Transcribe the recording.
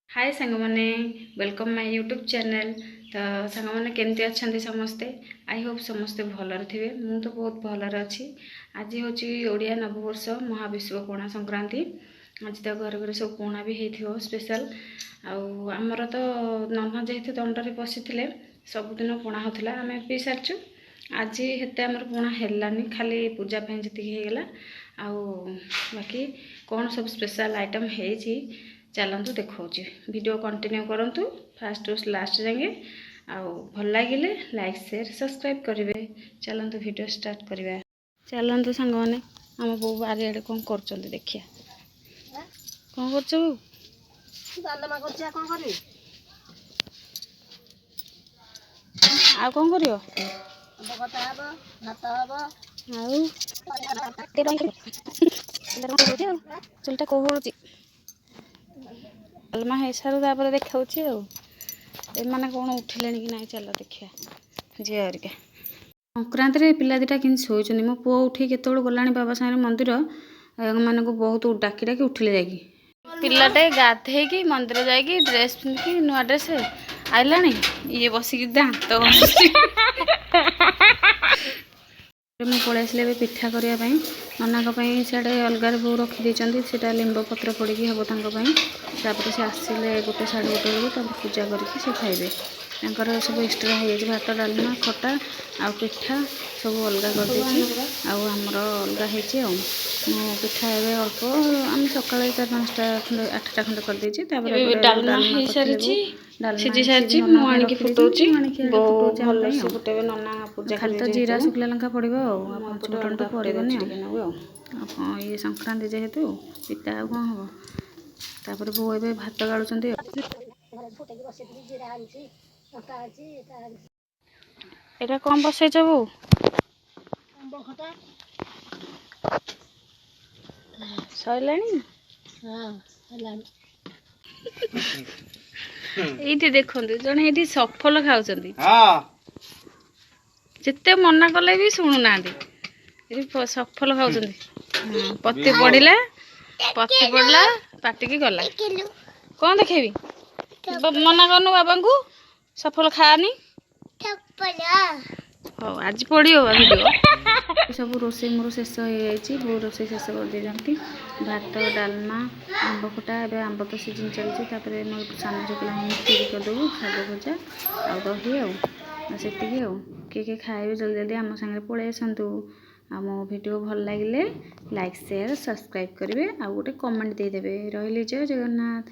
हाय सांग मैंने welcome my YouTube channel. तो सांग मैंने केमती अच्छा समस्ते आई होप समस्ते भलर थे मु तो बहुत भलर अच्छी। आज हूँ ओडिया नववर्ष महाविश्व पणा संक्रांति। आज तो घर घर सब पणा भी हो स्पेशल आमर तो नना जेहेतु दंडे पशि सबुदिन पणा होता आम पी सारचु। आज हेते आमर पणा हेलानी खाली पूजा जी होगला बाकी कौन सब स्पेशल आइटम है चलतु देखा वीडियो कंटिन्यू करंतु फास्ट टू लास्ट जाए भल लगे लाइक शेयर सब्सक्राइब करेंगे। चलतु वीडियो स्टार्ट करवा। चलतु सांग मैंने आम बो बारियाड़े कौन कर देखिए कौन कर कौन कर चुलटा कौड़ी डालमा हो सारू देखा एमाने कौन उठिले कि ना चल देखिया झीरिका संक्रांति रे पिला दीटा कि शोचनी मो पुओ उठी केतोड़ गला बाबा सागर मंदिर मान को बहुत डाकी डाकी उठिले जाकि पिलाटे गाधे मंदिर जाकि ड्रेस पिंधिकी नुआ ड्रेस आइला ये बसिक दात मुझे पलि आसले पिठा करने नना सियाड़े अलगार बो रखी से लिंब पत्र पड़ी हम तापर से आसिले गोटे साढ़े गोटे बेलू पूजा करके खाइबे सब एक्सट्रा हो भात डालमा खटा आ पिठा सब अलग कर आमर अलग हो पिठा ए अल्प आम सका 4-5टा खंड 8टा खंड कर डालमा सीझी सारी मुझे फुटाऊँगी फुटेबे नना पूजा खाली तो जीरा शुखला लंका पड़ो फुटण तो पड़ोनी ये संक्रांति जेहेतु पिता कौन हम तापर बो ए भात गालुं एटा कौन बसैच बो सैलानी ये देखो जड़े ये सफल खाऊँ जिते मना कले भी शुणु ना सफल खाऊँ पति पड़ा पाटिकी गला कौन देखेबी मना करनु बाबा को सफल खानी हाँ आज पड़ो वीडियो सब रोसे मोर शेष हो बो रोसे शेष कर दी भात डालमा आंब खटा ए आंब तो सीजन चलती मो सान झुकला खीरी करदेबू शाग भजा आ दही से किए खाए जल्दी जल्दी आम सागर पलि आसतु आ मो वीडियो भल लगे लाइक शेयर सब्सक्राइब करेंगे आ गोटे कमेंट देदेवे रही जय जगन्नाथ।